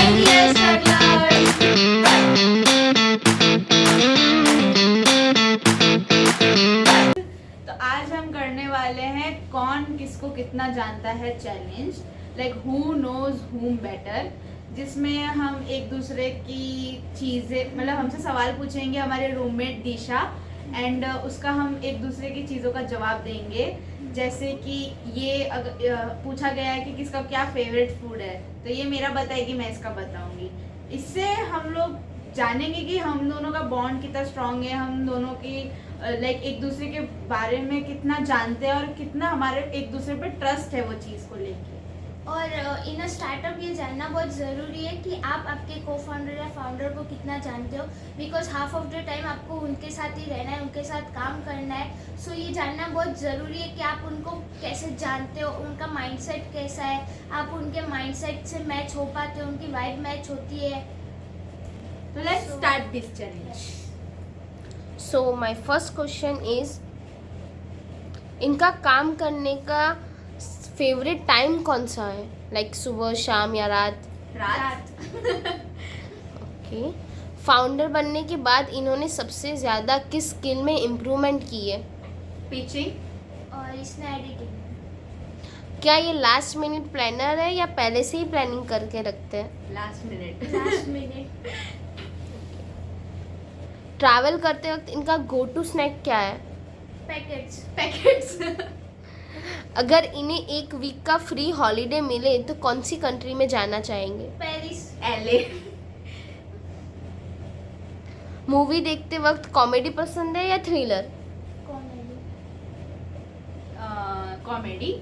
Ideas Learners। तो आज हम करने वाले हैं कौन किसको कितना जानता है चैलेंज, लाइक हु नोज हुम बेटर, जिसमें हम एक दूसरे की चीज़ें, मतलब हमसे सवाल पूछेंगे हमारे रूममेट दिशा, एंड उसका हम एक दूसरे की चीज़ों का जवाब देंगे। जैसे कि ये पूछा गया है कि किसका क्या फेवरेट फूड है, तो ये मेरा बताएगी, मैं इसका बताऊंगी। इससे हम लोग जानेंगे कि हम दोनों का बॉन्ड कितना स्ट्रांग है, हम दोनों की लाइक एक दूसरे के बारे में कितना जानते हैं और कितना हमारे एक दूसरे पे ट्रस्ट है वो चीज़ को लेके। और इन अ स्टार्टअप ये जानना बहुत ज़रूरी है कि आप आपके को फाउंडर या फाउंडर को कितना जानते हो, because half of the time आपको उनके साथ ही रहना है, उनके साथ काम करना है। सो ये जानना बहुत ज़रूरी है कि आप उनको कैसे जानते हो, उनका माइंडसेट कैसा है, आप उनके माइंडसेट से मैच हो पाते हो, उनकी वाइब मैच होती है। तो let's start this challenge. So my first question is, इनका काम करने का फेवरेट टाइम कौन सा है, लाइक सुबह, शाम या रात? रात। ओके। फाउंडर बनने के बाद इन्होंने सबसे ज़्यादा किस स्किल में इम्प्रूवमेंट की है? पिचिंग। और इसने एडिटिंग। क्या ये लास्ट मिनट प्लानर है या पहले से ही प्लानिंग करके रखते हैं? Last minute. ट्रैवल करते वक्त इनका गो टू स्नैक क्या है? पैकेट्स। अगर इन्हें एक वीक का फ्री हॉलीडे मिले तो कौन सी कंट्री में जाना चाहेंगे? पेरिस। एलए। मूवी देखते वक्त कॉमेडी पसंद है या थ्रिलर? कॉमेडी।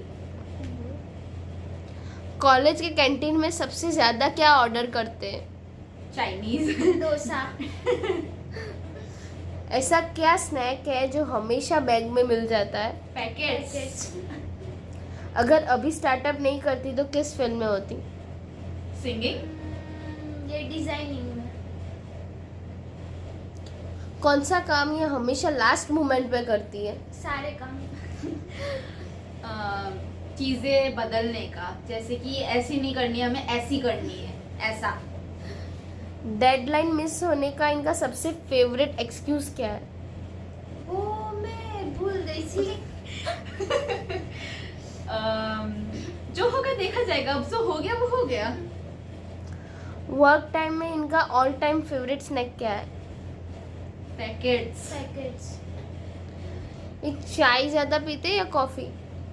कॉलेज के कैंटीन में सबसे ज़्यादा क्या ऑर्डर करते हैं? चाइनीज। डोसा। ऐसा क्या स्नैक है जो हमेशा बैग में मिल जाता है? पैकेट्स। अगर अभी स्टार्टअप नहीं करती तो किस फील्ड में होती? सिंगिंग। ये डिजाइनिंग में। कौन सा काम ये हमेशा लास्ट मोमेंट पे करती है? सारे काम। चीजें बदलने का, जैसे कि ऐसी नहीं करनी है, हमें ऐसी करनी है, ऐसा। डेडलाइन मिस होने का इनका सबसे फेवरेट एक्सक्यूज क्या है? वो मैं भूल गई थी। जो होगा देखा जाएगा, अब जो हो गया वो हो गया। वर्क टाइम में इनका ऑल टाइम फेवरेट स्नैक क्या है? पैकेट्स। एक चाय ज़्यादा पीते हैं या कॉफ़ी?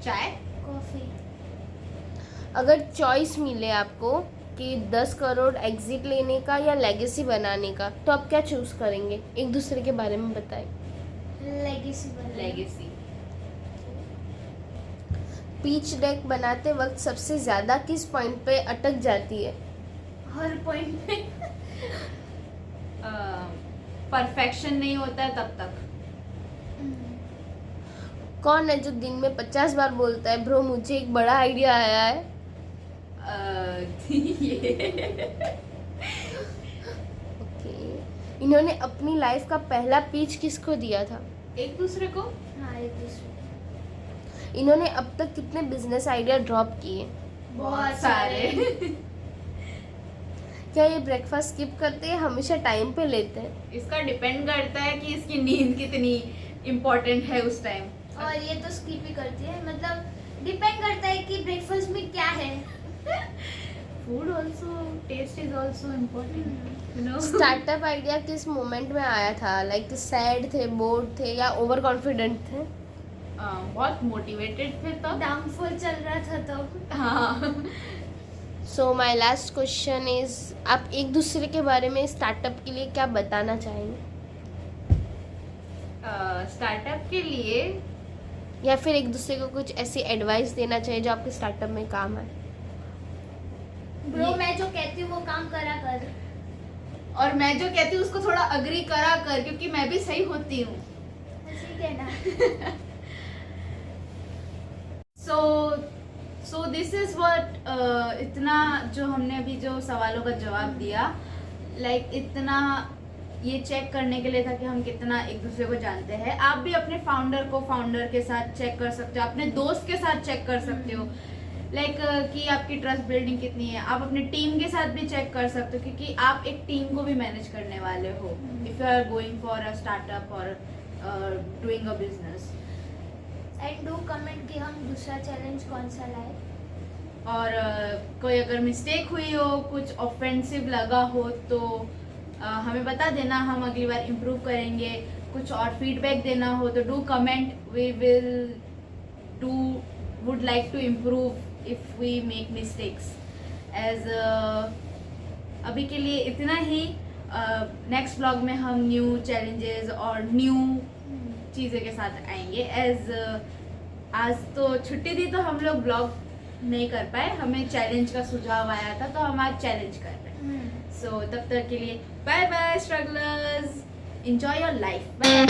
चाय। कॉफी। अगर चॉइस मिले आपको कि 10 करोड़ एग्जिट लेने का या लेगेसी बनाने का, तो आप क्या चूज करेंगे? एक दूसरे के बारे में बताएं। लेगेसी। पिच डेक बनाते वक्त सबसे ज़्यादा किस पॉइंट पे अटक जाती है? हर पॉइंट पे। परफेक्शन नहीं होता है तब तक। कौन है जो दिन में 50 बार बोलता है, ब्रो मुझे एक बड़ा आइडिया आया है? ओके। इन्होंने अपनी लाइफ का पहला पिच किसको दिया था? एक दूसरे को। हाँ, एक दूसरे। इन्होंने अब तक कितने बिजनेस आइडिया ड्रॉप किए? बहुत सारे। क्या ये ब्रेकफास्ट स्किप करते हैं, हमेशा टाइम पे लेते हैं? इसका डिपेंड करता है कि इसकी नींद कितनी इम्पोर्टेंट है उस टाइम। और ये तो स्किप ही करती है, मतलब डिपेंड करता है कि ब्रेकफास्ट में क्या है। Food also, taste is also important, you know. Startup idea किस मोमेंट में आया था, लाइक सैड थे, बोर्ड थे या ओवर कॉन्फिडेंट थे? बहुत मोटिवेटेड थे तब। डाउनफॉल चल रहा था तो। हाँ। So my last question is, आप एक दूसरे के बारे में स्टार्टअप के लिए क्या बताना चाहेंगे? स्टार्टअप के लिए या फिर एक दूसरे को कुछ ऐसी एडवाइस देना चाहिए जो आपके स्टार्टअप में काम आए? ब्रो मैं जो कहती हूँ वो काम करा कर। और मैं जो कहती हूँ उसको थोड़ा अग्री करा कर, क्योंकि मैं भी सही होती हूँ। ऐसे ही कहना। सो दिस इज व्हाट, इतना जो हमने अभी जो सवालों का जवाब दिया, लाइक इतना ये चेक करने के लिए था कि हम कितना एक दूसरे को जानते हैं। आप भी अपने फाउंडर को फाउंडर के साथ चेक कर सकते हो, अपने दोस्त के साथ चेक कर सकते हो, लाइक कि आपकी ट्रस्ट बिल्डिंग कितनी है। आप अपने टीम के साथ भी चेक कर सकते हो क्योंकि आप एक टीम को भी मैनेज करने वाले हो if you are going for a startup और doing a business. And do comment कि हम दूसरा चैलेंज कौन सा लाए। और कोई अगर मिस्टेक हुई हो, कुछ ऑफेंसिव लगा हो तो हमें बता देना, हम अगली बार इम्प्रूव करेंगे। कुछ और फीडबैक देना हो तो do comment, we will do would like to improve if we make mistakes. As अभी के लिए इतना ही। नेक्स्ट ब्लॉग में हम न्यू चैलेंजेस और न्यू चीज़ें के साथ आएंगे। एज आज तो छुट्टी थी तो हम लोग ब्लॉग नहीं कर पाए, हमें चैलेंज का सुझाव आया था तो हम आज चैलेंज कर रहे हैं। सो तब तक के लिए bye bye strugglers, enjoy your life, bye.